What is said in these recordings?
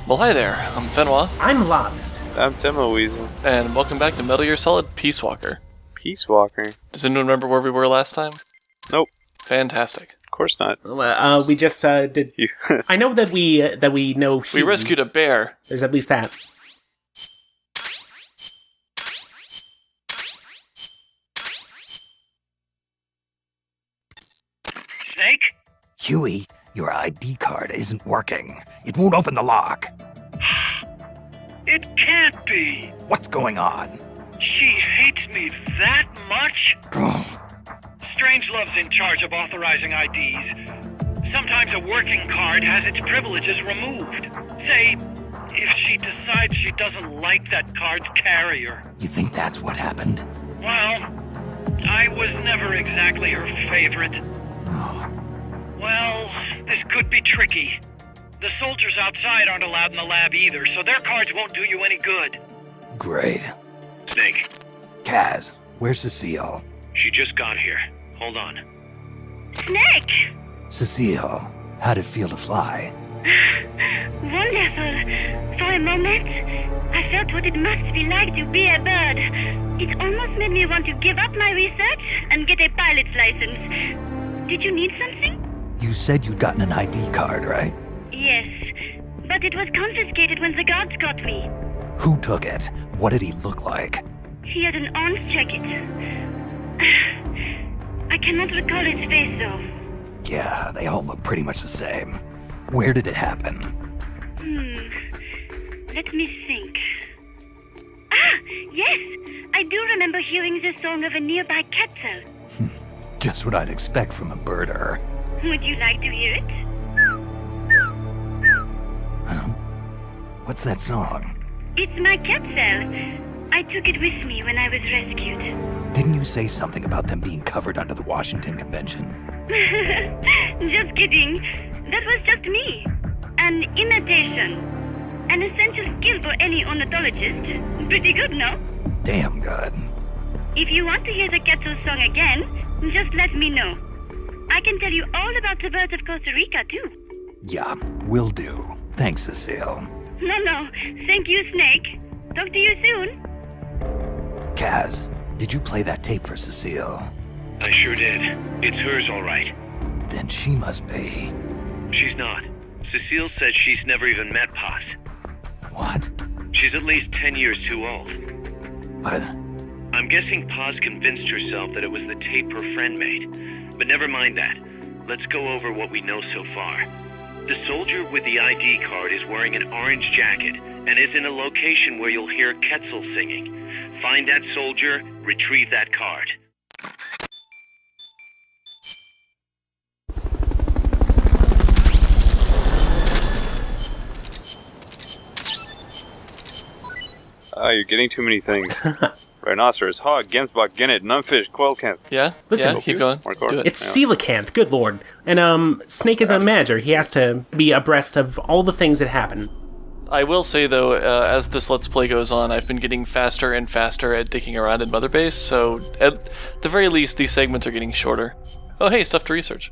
Well, hi there. I'm Fenwa. I'm Lobs. I'm Timo Weasel. And welcome back to Metal Gear Solid Peace Walker. Peace Walker? Does anyone remember where we were last time? Nope. Fantastic. Of course not. We just did. I know that we know. We rescued a bear. There's at least that. Snake? Huey, your ID card isn't working. It won't open the lock. It can't be. What's going on? She hates me that much? Strangelove's in charge of authorizing IDs. Sometimes a working card has its privileges removed. Say, if she decides she doesn't like that card's carrier. You think that's what happened? Well, I was never exactly her favorite. Well, this could be tricky. The soldiers outside aren't allowed in the lab either, so their cards won't do you any good. Great. Snake, Kaz, where's Cecile? she just got here. Hold on. Snake! Cecile, how'd it feel to fly? Wonderful. For a moment, I felt what it must be like to be a bird. It almost made me want to give up my research and get a pilot's license. Did you need something? You said you'd gotten an ID card, right? Yes, but it was confiscated when the guards got me. Who took it? What did he look like? He had an orange jacket. I cannot recall his face, though. Yeah, they all look pretty much the same. Where did it happen? Let me think. Ah, yes! I do remember hearing the song of a nearby kettle. Just what I'd expect from a birder. Would you like to hear it? Huh? What's that song? It's my kettle. I took it with me when I was rescued. Didn't you say something about them being covered under the Washington Convention? Just kidding. That was just me. An imitation. An essential skill for any ornithologist. Pretty good, no? Damn good. If you want to hear the kettle song again, just let me know. I can tell you all about the birds of Costa Rica, too. Yeah, will do. Thanks, Cecile. No. Thank you, Snake. Talk to you soon. Kaz, did you play that tape for Cecile? I sure did. It's hers, all right. Then she must be... She's not. Cecile says she's never even met Paz. What? She's at least 10 years too old. But... I'm guessing Paz convinced herself that it was the tape her friend made. But never mind that. Let's go over what we know so far. The soldier with the ID card is wearing an orange jacket and is in a location where you'll hear Quetzal singing. Find that soldier, retrieve that card. You're getting too many things. Rhinoceros, hog, gemsbok, gennet, nunfish, quailcamp. Yeah? Listen, yeah, keep going. Do it. It's coelacanth. Good lord. And Snake is a manager. He has to be abreast of all the things that happen. I will say, though, as this Let's Play goes on, I've been getting faster and faster at dicking around in Mother Base, so at the very least, these segments are getting shorter. Oh, hey, stuff to research.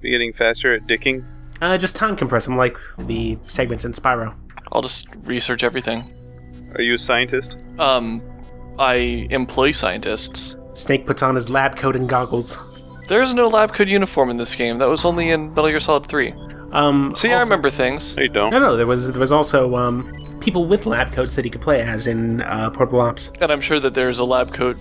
You're getting faster at dicking? Just time compress them like the segments in Spyro. I'll just research everything. Are you a scientist? I employ scientists. Snake puts on his lab coat and goggles. There's no lab coat uniform in this game. That was only in Metal Gear Solid 3. See, I remember things. No, you don't. No, there was also people with lab coats that he could play as in Portable Ops. And I'm sure that there's a lab coat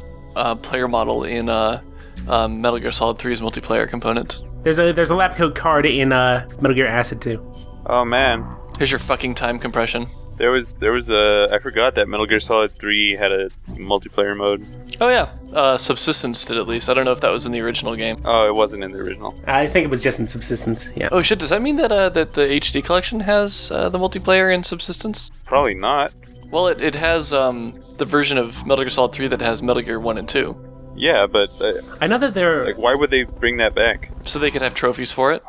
player model in Metal Gear Solid 3's multiplayer component. There's a lab coat card in Metal Gear Acid 2. Oh man. Here's your fucking time compression. There was I forgot that Metal Gear Solid 3 had a multiplayer mode. Oh yeah, Subsistence did at least. I don't know if that was in the original game. Oh, it wasn't in the original. I think it was just in Subsistence, yeah. Oh shit, does that mean that that the HD collection has the multiplayer in Subsistence? Probably not. Well, it has the version of Metal Gear Solid 3 that has Metal Gear 1 and 2. Yeah, but... I know that they're... Like, why would they bring that back? So they could have trophies for it.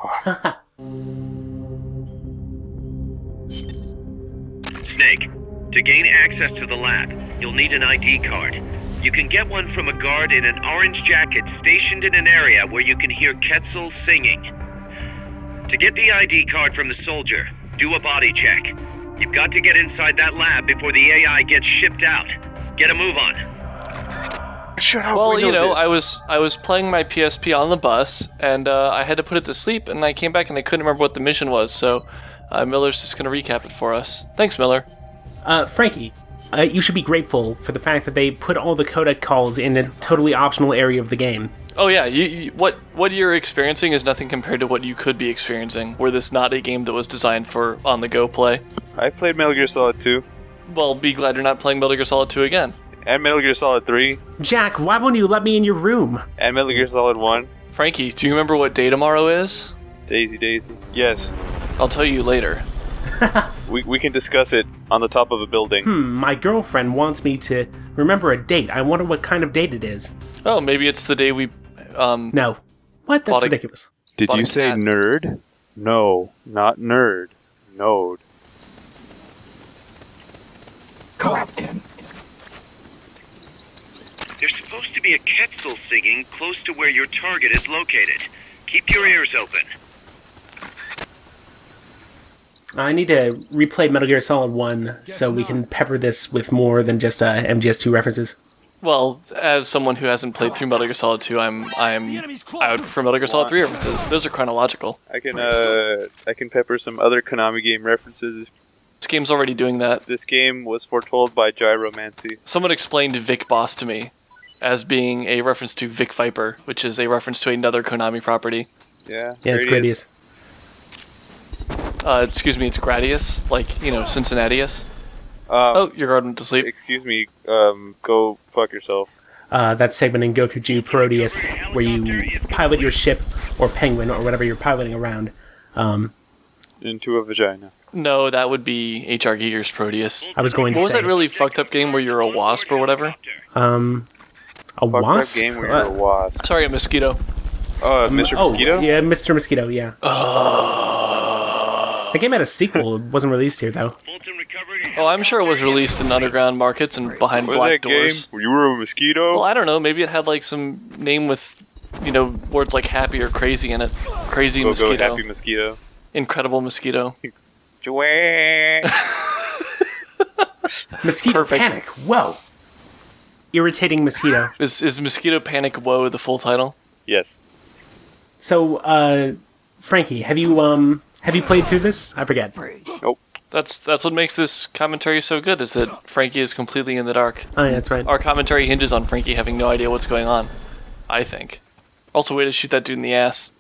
Snake, to gain access to the lab, you'll need an ID card. You can get one from a guard in an orange jacket stationed in an area where you can hear Quetzal singing. To get the ID card from the soldier, do a body check. You've got to get inside that lab before the AI gets shipped out. Get a move on. Shut up. Well, we you know, this. I was playing my PSP on the bus, and I had to put it to sleep, and I came back and I couldn't remember what the mission was, so Miller's just going to recap it for us. Thanks, Miller. Frankie, you should be grateful for the fact that they put all the codec calls in a totally optional area of the game. Oh yeah, what you're experiencing is nothing compared to what you could be experiencing, were this not a game that was designed for on-the-go play. I played Metal Gear Solid 2 Well, be glad you're not playing Metal Gear Solid 2 again. and Metal Gear Solid 3 Jack, why won't you let me in your room? and Metal Gear Solid 1. Frankie, do you remember what day tomorrow is? Daisy. Yes. I'll tell you later. We can discuss it on the top of a building. My girlfriend wants me to remember a date. I wonder what kind of date it is. Oh, maybe it's the day we, No. What? That's Bought a- ridiculous. Did Bought you a say cat. nerd? No, not nerd. Node. Captain. There's supposed to be a Quetzal singing close to where your target is located. Keep your ears open. I need to replay Metal Gear Solid 1 so we can pepper this with more than just MGS2 references. well, as someone who hasn't played through Metal Gear Solid 2, I would prefer Metal Gear Solid 3 references. Those are chronological. I can pepper some other Konami game references. This game's already doing that. This game was foretold by Gyromancy. Someone explained Vic Boss to me as being a reference to Vic Viper, which is a reference to another Konami property. Yeah, Yeah, it's Gradius. Excuse me, it's Gradius, like, Cincinnatius. Oh, you're going to sleep. Excuse me, go fuck yourself. That segment in Gokuju Parodius where you pilot your ship, or penguin, or whatever you're piloting around. Into a vagina. No, that would be H.R. Giger's Proteus. I was going to What was say. that really fucked up game where you're a wasp or whatever? A Fucked up wasp? game where you're a wasp. Sorry, a mosquito. Mr. Mosquito? Yeah, Mr. Mosquito, yeah. The game had a sequel. It wasn't released here, though. Oh, I'm sure it was released in underground markets and behind What was black that doors. game? Where you were a mosquito? Well, I don't know. Maybe it had like some name with, words like happy or crazy in it. Crazy Go mosquito. Happy Mosquito. Incredible mosquito. Joanne. Mosquito Perfect. Panic. Whoa. Irritating mosquito. Is Mosquito Panic Whoa the full title? Yes. So, Frankie, have you played through this? I forget. Nope. That's what makes this commentary so good, is that Frankie is completely in the dark. Oh, yeah, that's right. Our commentary hinges on Frankie having no idea what's going on, I think. Also, way to shoot that dude in the ass.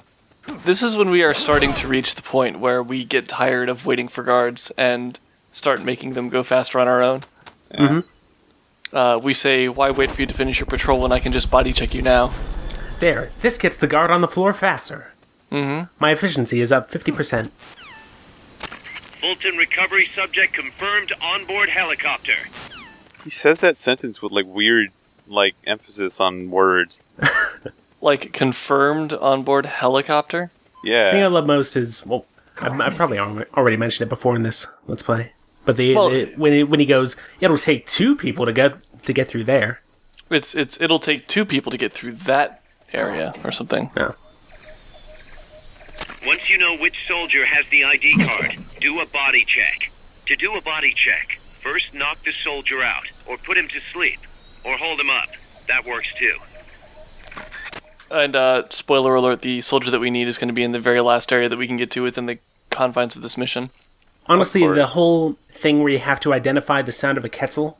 This is when we are starting to reach the point where we get tired of waiting for guards and start making them go faster on our own. We say, why wait for you to finish your patrol when I can just body check you now? There. This gets the guard on the floor faster. My efficiency is up 50%. Fulton recovery subject confirmed onboard helicopter. He says that sentence with weird emphasis on words. Like, confirmed onboard helicopter? The thing I Yeah. love most is, well, I probably already mentioned it before in this Let's Play. But when he goes, it'll take two people to get through there. It'll take two people to get through that area or something. No. Once you know which soldier has the ID card, do a body check. To do a body check, first knock the soldier out, or put him to sleep, or hold him up. That works too. And spoiler alert, the soldier that we need is going to be in the very last area that we can get to within the confines of this mission. Honestly, Of course. the whole thing where you have to identify the sound of a Quetzal,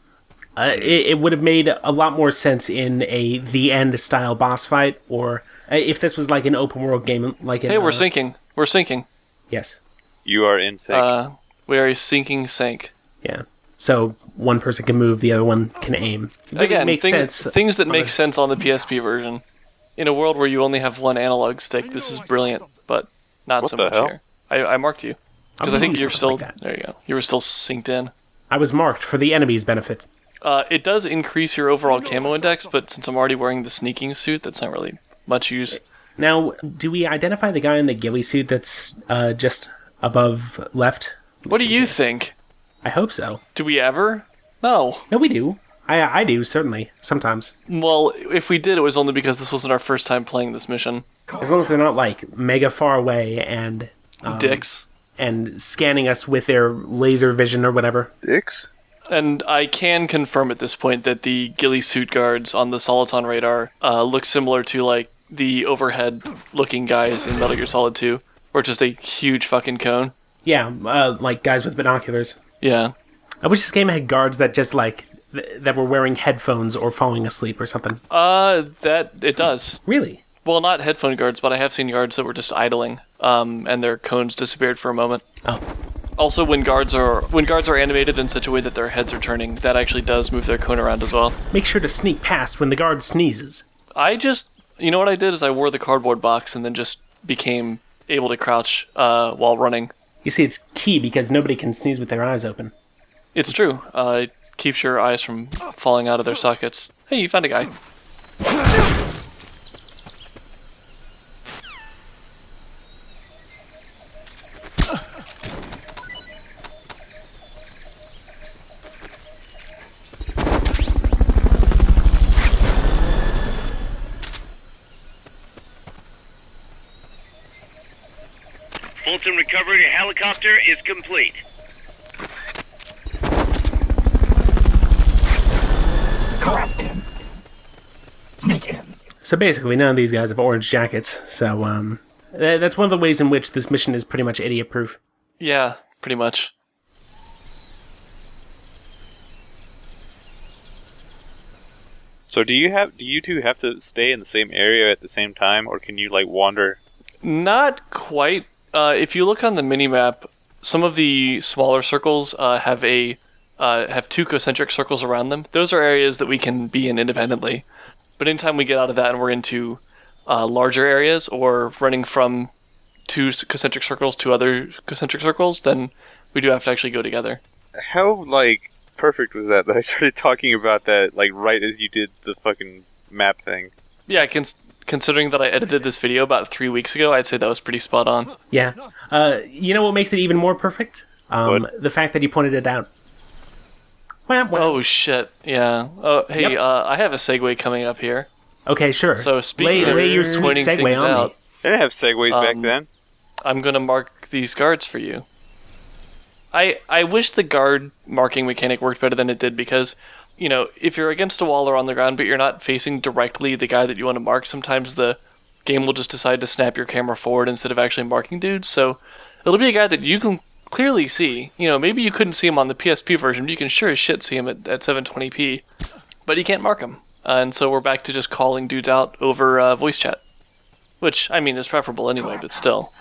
it would have made a lot more sense in a The End style boss fight, or if this was like an open world game, like in, Hey, we're sinking. We're sinking. Yes, You are in sync. We are a sinking sank. yeah. So one person can move, the other one can aim. It really Again, makes sense. things that on make a- sense on the PSP version. In a world where you only have one analog stick, this is brilliant, but not What so the much hell? here. I marked you. Because I I'm think doing you're still... something like that. There you go. You were still synced in. I was marked for the enemy's benefit. It does increase your overall camo index, but since I'm already wearing the sneaking suit, that's not really much use. Now, do we identify the guy in the ghillie suit that's just above left? What do you think? I hope so. Do we ever? No. No, we do. I do, certainly. Sometimes. Well, if we did, it was only because this wasn't our first time playing this mission. As long as they're not, mega far away and... Dicks. and scanning us with their laser vision or whatever. Dicks? And I can confirm at this point that the ghillie suit guards on the Soliton radar look similar to, like, the overhead-looking guys in Metal Gear Solid 2, or just a huge fucking cone. Yeah, like guys with binoculars. Yeah. I wish this game had guards that just, like, that were wearing headphones or falling asleep or something. That it does. Really? Well, not headphone guards, but I have seen guards that were just idling, and their cones disappeared for a moment. Oh. Also, when guards are animated in such a way that their heads are turning, that actually does move their cone around as well. Make sure to sneak past when the guard sneezes. You know what I did is I wore the cardboard box and then just became able to crouch while running. You see, it's key because nobody can sneeze with their eyes open. It's true. It keeps your eyes from falling out of their sockets. Hey, you found a guy. Fulton recovery helicopter is complete. Corrupt him. Sneak in. So basically, none of these guys have orange jackets, so, that's one of the ways in which this mission is pretty much idiot-proof. Yeah, pretty much. So do you two have to stay in the same area at the same time, or can you, like, wander? Not quite. If you look on the minimap, some of the smaller circles have two concentric circles around them. Those are areas that we can be in independently. But anytime we get out of that and we're into larger areas or running from two concentric circles to other concentric circles, then we do have to actually go together. How, like, perfect was that I started talking about that, like, right as you did the fucking map thing? Yeah, considering that I edited this video about 3 weeks ago, I'd say that was pretty spot on. Yeah. You know what makes it even more perfect? The fact that you pointed it out. Oh, shit. Yeah. Oh, hey, Yep. I have a segue coming up here. Okay, sure. So speaking of lay your sweet pointing segue things on out, me. They didn't have segways back then. I'm going to mark these guards for you. I wish the guard marking mechanic worked better than it did because, you know, if you're against a wall or on the ground but you're not facing directly the guy that you want to mark, sometimes the game will just decide to snap your camera forward instead of actually marking dudes. So it'll be a guy that you can clearly see. You know, maybe you couldn't see him on the PSP version, but you can sure as shit see him at 720p. But you can't mark him. And so we're back to just calling dudes out over voice chat. Which, I mean, is preferable anyway, but still.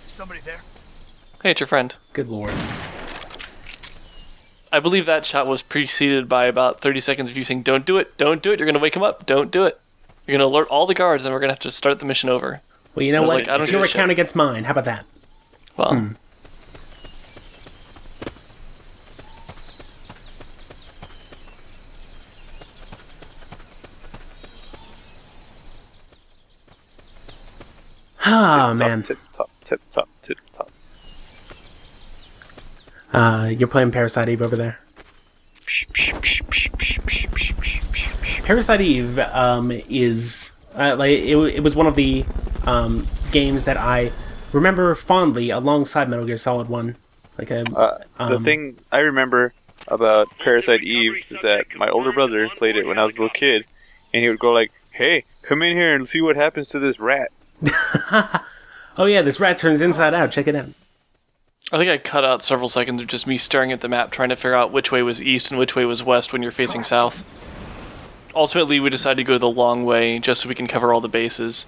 Somebody there? Hey, it's your friend. Good lord. I believe that shot was preceded by about 30 seconds of you saying, don't do it, you're going to wake him up, don't do it. You're going to alert all the guards and we're going to have to start the mission over. Well, you know what? Like, I don't It's give your a shit. account against mine. How about that? Well, Oh, man. Tip top, tip top, tip top. You're playing Parasite Eve over there. Parasite Eve is like it was one of the games that I remember fondly alongside Metal Gear Solid 1. Like The thing I remember about Parasite Eve is that my older brother played it when I was a little kid, and he would go like, "Hey, come in here and see what happens to this rat." Oh yeah, this rat turns inside out. Check it out. I think I cut out several seconds of just me staring at the map trying to figure out which way was east and which way was west when you're facing south. Ultimately, we decided to go the long way just so we can cover all the bases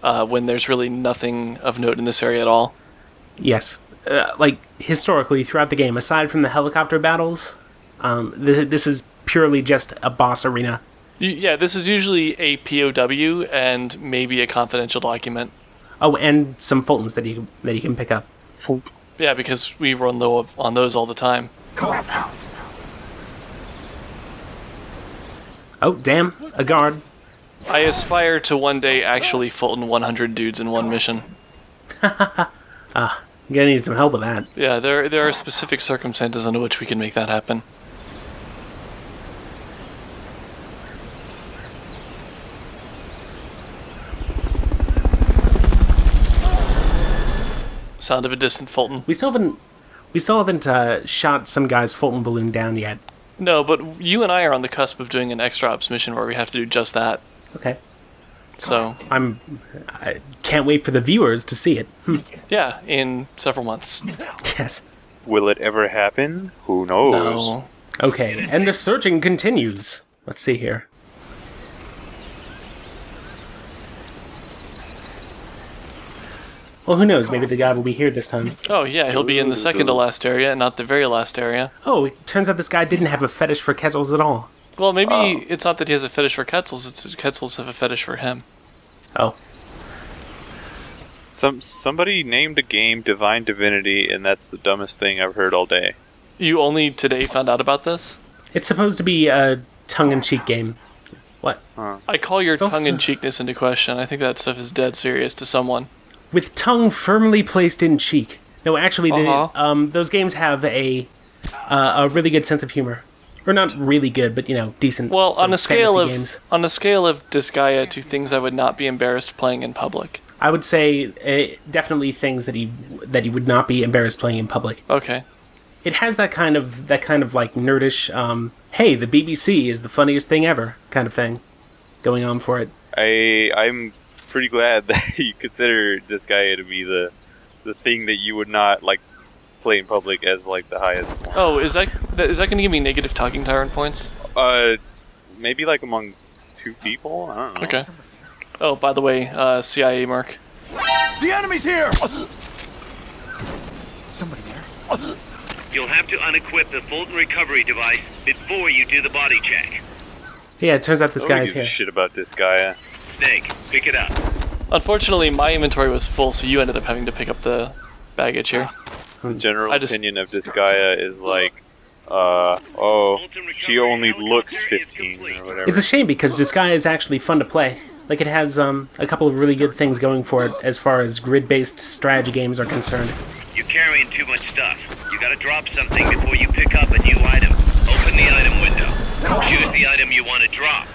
when there's really nothing of note in this area at all. Yes. Like, historically, throughout the game, aside from the helicopter battles, this is purely just a boss arena. Yeah, this is usually a POW and maybe a confidential document. Oh, and some Fultons that you can pick up. Yeah, because we run low on those all the time. Oh, damn, a guard. I aspire to one day actually Fulton 100 dudes in one mission. You're gonna need some help with that. Yeah, there are specific circumstances under which we can make that happen. Sound of a distant Fulton. We still haven't shot some guy's Fulton balloon down yet. No, but you and I are on the cusp of doing an extra ops mission where we have to do just that. Okay. So I can't wait for the viewers to see it. yeah, in several months. Yes. Will it ever happen? Who knows? No. Okay, and the searching continues. Let's see here. Well, who knows? Maybe the guy will be here this time. Oh yeah, he'll be in the second to last area, and not the very last area. Oh, it turns out this guy didn't have a fetish for Quetzals at all. Well, maybe it's not that he has a fetish for Quetzals, it's that Quetzals have a fetish for him. Oh. Somebody named a game Divine Divinity, and that's the dumbest thing I've heard all day. You only today found out about this? It's supposed to be a tongue-in-cheek game. What? I call your also- tongue-in-cheekness into question. I think that stuff is dead serious to someone. With tongue firmly placed in cheek. No, actually, those games have a really good sense of humor. Or not really good, but, decent. Well, on a scale of games. Disgaea to things I would not be embarrassed playing in public. I would say definitely things that he would not be embarrassed playing in public. Okay. It has that kind of like nerdish, hey, the BBC is the funniest thing ever kind of thing going on for it. I'm pretty glad that you consider Disgaea to be the thing that you would not play in public as the highest one. Oh, is that going to give me negative talking tyrant points? Maybe among two people. I don't know. Okay. Oh, by the way, CIA mark. The enemy's here! Somebody there? You'll have to unequip the Fulton recovery device before you do the body check. Yeah, it turns out this Nobody guy's gives a here. shit about Disgaea. Snake, pick it up. Unfortunately, my inventory was full, so you ended up having to pick up the baggage here. The general I just- opinion of Disgaea is she only looks 15 or whatever. It's a shame because this guy is actually fun to play. It has a couple of really good things going for it as far as grid-based strategy games are concerned. You're carrying too much stuff. You gotta drop something before you pick up a new item. Open the item window. Choose the item you want to drop,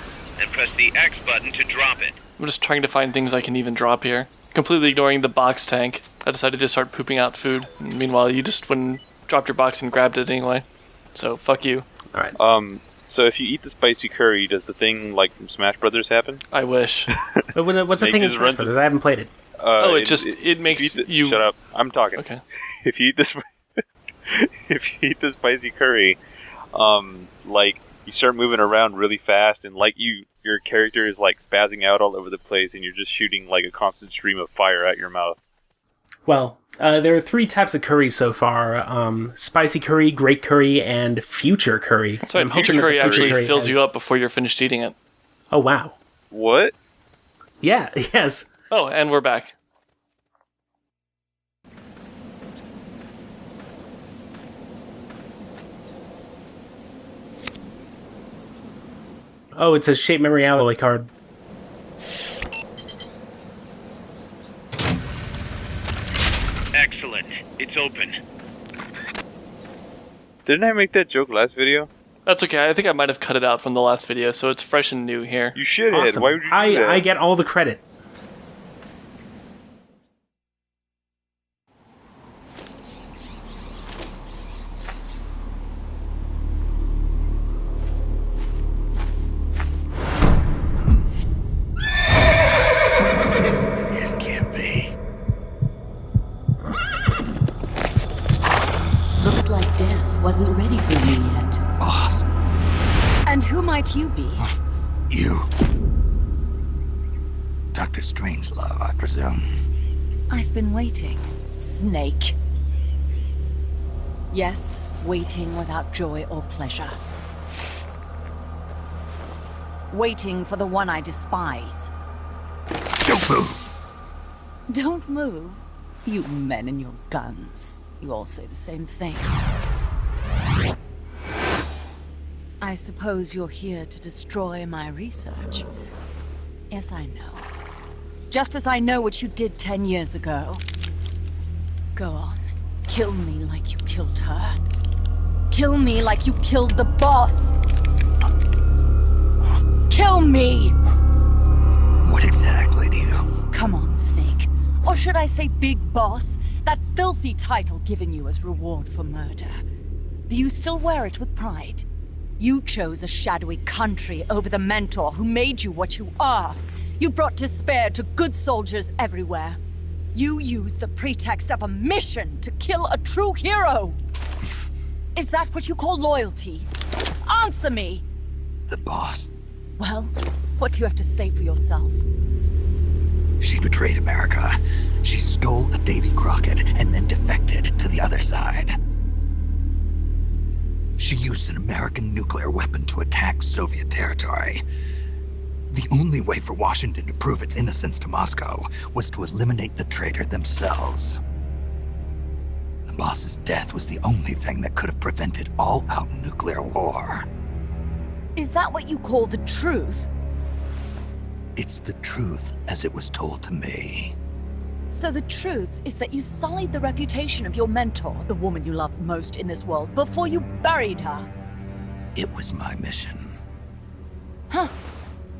and press the X button to drop it. I'm just trying to find things I can even drop here. Completely ignoring the box tank. I decided to start pooping out food. Meanwhile, you just went and dropped your box and grabbed it anyway. So, fuck you. All right. So if you eat the spicy curry, does the thing from Smash Brothers happen? I wish. But what's the Snake thing in just Smash runs Brothers? I haven't played it. It makes you... Shut up! I'm talking. Okay. If you eat this, if you eat the spicy curry, you start moving around really fast, and your character is spazzing out all over the place, and you're just shooting a constant stream of fire out your mouth. Well, there are 3 types of curry so far. Spicy curry, great curry, and future curry. That's right, I'm future hoping that curry the future actually curry fills has- you up before you're finished eating it. Oh, wow. What? Yeah, yes. Oh, and we're back. Oh, it's a shape memory alloy card. Excellent. It's open. Didn't I make that joke last video? That's okay, I think I might have cut it out from the last video, so it's fresh and new here. You shithead. Awesome. Why would you do that? I get all the credit. It can't be. Looks like death wasn't ready for you yet. Boss, And who might you be? you. Dr. Strangelove, I presume. I've been waiting, Snake. Yes, waiting without joy or pleasure. Waiting for the one I despise. Don't move. Don't move. You men and your guns. You all say the same thing. I suppose you're here to destroy my research. Yes, I know. Just as I know what you did 10 years ago. Go on. Kill me like you killed her. Kill me like you killed the boss. Kill me! What exactly do you... Come on, Snake. Or should I say Big Boss? That filthy title given you as reward for murder. Do you still wear it with pride? You chose a shadowy country over the mentor who made you what you are. You brought despair to good soldiers everywhere. You used the pretext of a mission to kill a true hero. Is that what you call loyalty? Answer me! The boss. Well, what do you have to say for yourself? She betrayed America. She stole a Davy Crockett and then defected to the other side. She used an American nuclear weapon to attack Soviet territory. The only way for Washington to prove its innocence to Moscow was to eliminate the traitor themselves. The boss's death was the only thing that could have prevented all-out nuclear war. Is that what you call the truth? It's the truth as it was told to me. So the truth is that you sullied the reputation of your mentor, the woman you loved most in this world, before you buried her. It was my mission. Huh.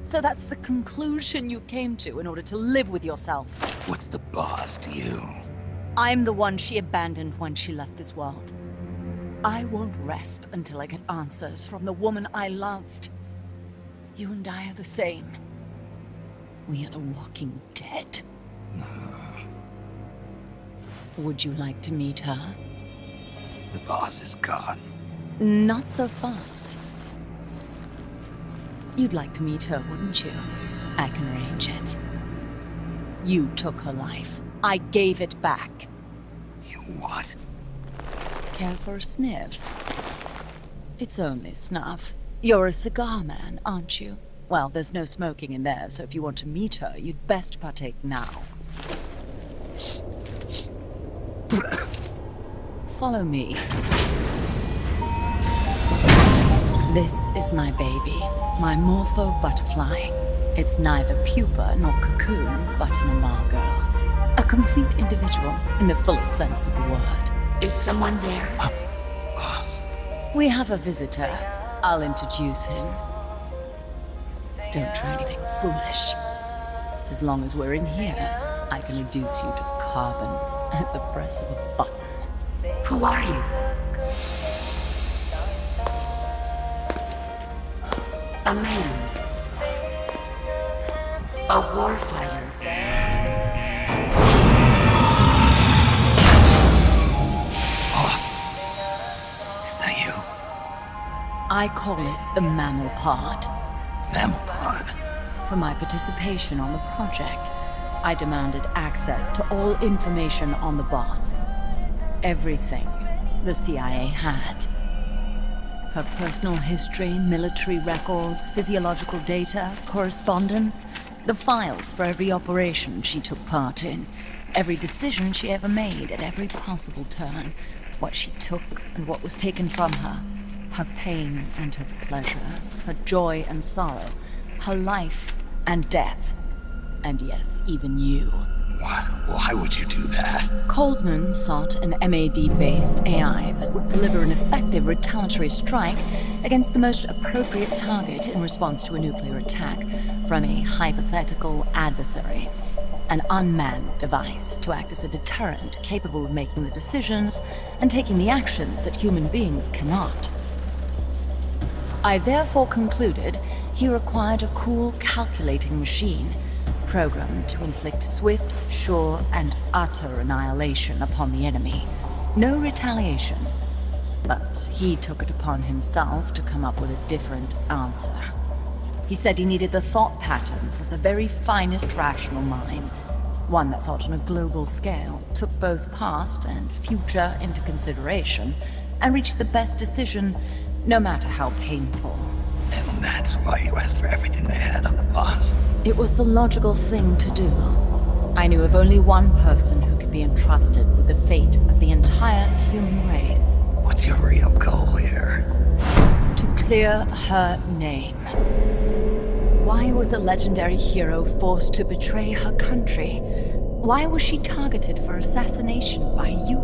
So that's the conclusion you came to in order to live with yourself. What's the boss to you? I'm the one she abandoned when she left this world. I won't rest until I get answers from the woman I loved. You and I are the same. We are the walking dead. Would you like to meet her? The boss is gone. Not so fast. You'd like to meet her, wouldn't you? I can arrange it. You took her life. I gave it back. You what? Care for a sniff? It's only snuff. You're a cigar man, aren't you? Well, there's no smoking in there, so if you want to meet her, you'd best partake now. Follow me. This is my baby, my morpho butterfly. It's neither pupa nor cocoon, but an imago. A complete individual, in the fullest sense of the word. Is someone there? Boss. We have a visitor. I'll introduce him. Don't try anything foolish. As long as we're in here, I can reduce you to carbon at the press of a button. Who are you? A man. A warfighter. Boss. Is that you? I call it the mammal pod. Mammal pod. For my participation on the project, I demanded access to all information on the boss. Everything the CIA had. Her personal history, military records, physiological data, correspondence, the files for every operation she took part in, every decision she ever made at every possible turn, what she took and what was taken from her, her pain and her pleasure, her joy and sorrow, her life and death, and yes, even you. Why would you do that? Coldman sought an MAD-based AI that would deliver an effective retaliatory strike against the most appropriate target in response to a nuclear attack from a hypothetical adversary. An unmanned device to act as a deterrent capable of making the decisions and taking the actions that human beings cannot. I therefore concluded he required a cool, calculating machine programmed to inflict swift, sure, and utter annihilation upon the enemy. No retaliation. But he took it upon himself to come up with a different answer. He said he needed the thought patterns of the very finest rational mind, one that thought on a global scale, took both past and future into consideration, and reached the best decision, no matter how painful. And that's why you asked for everything they had on the boss. It was the logical thing to do. I knew of only one person who could be entrusted with the fate of the entire human race. What's your real goal here? To clear her name. Why was a legendary hero forced to betray her country? Why was she targeted for assassination by you,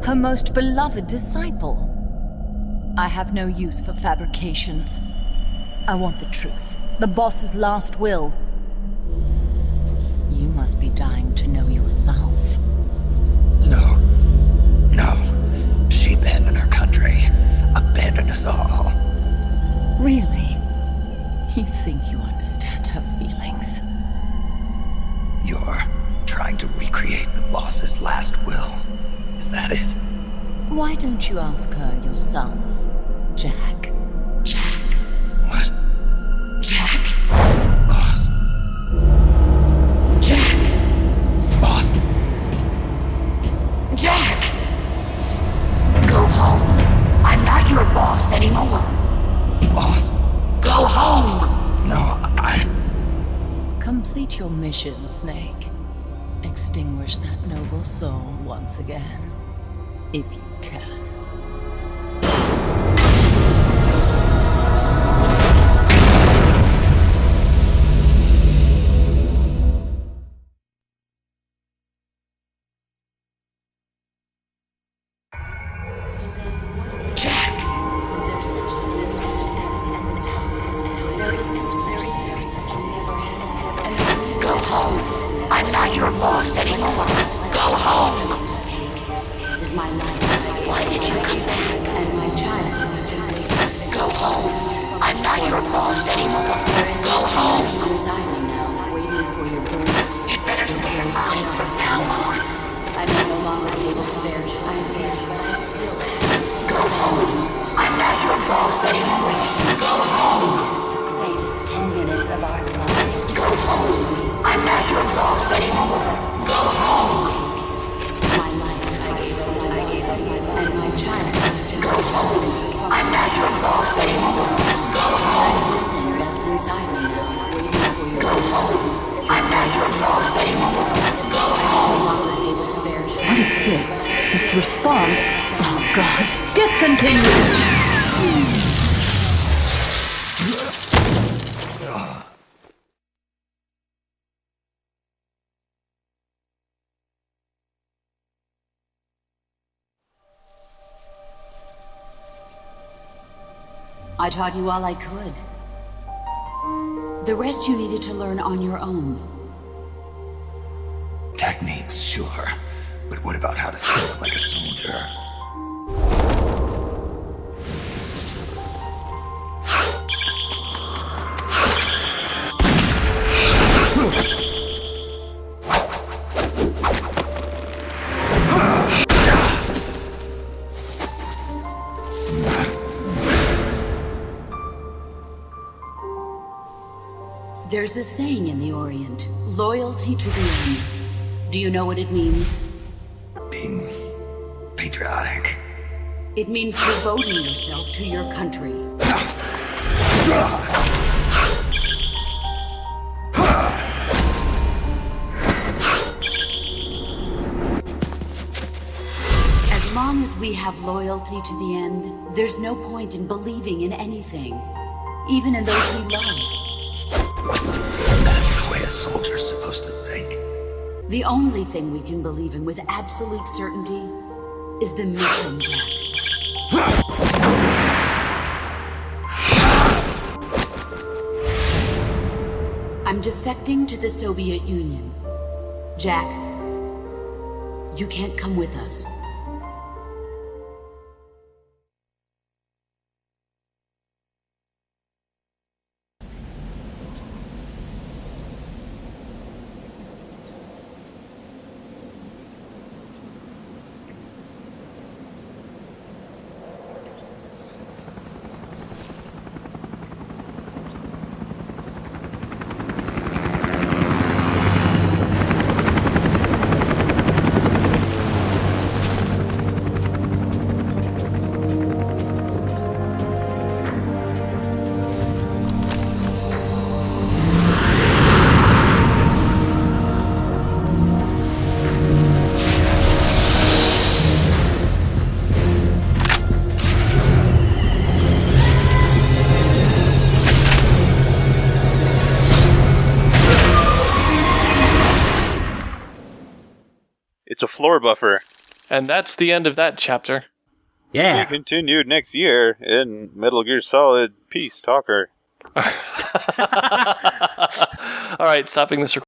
her most beloved disciple? I have no use for fabrications. I want the truth. The boss's last will. You must be dying to know yourself. No. us all. Really? You think you understand her feelings? You're trying to recreate the boss's last will. Is that it? Why don't you ask her yourself, Jack? Jack? What? Jack? Boss? Jack? Boss? Jack! Go home. I'm not your boss anymore. Boss? Go home! No, Complete your mission, Snake. Extinguish that noble soul once again, if you can. Jack! Go home. I'm not your boss anymore. Go home. Why did you come back? Go home. I'm not your boss anymore. Go home. You better stay alive from now on. Go home. I'm not your boss anymore. Go home. Go home. I'm not your boss anymore. Go home. Go home. I'm not your boss anymore. Go home. Go home. I'm not your boss anymore. Go home. What is this? This response? Oh God! Discontinue! I taught you all I could. The rest you needed to learn on your own. techniques, sure. But what about how to think like a soldier? There's a saying in the Orient, loyalty to the end. Do you know what it means? Being patriotic. It means devoting yourself to your country. As long as we have loyalty to the end, there's no point in believing in anything, even in those we love. And that's the way a soldier's supposed to think. The only thing we can believe in with absolute certainty is the mission, Jack. I'm defecting to the Soviet Union. Jack, you can't come with us. It's a floor buffer. And that's the end of that chapter. Yeah. It continued next year in Metal Gear Solid Peace Talker. All right, stopping this recording.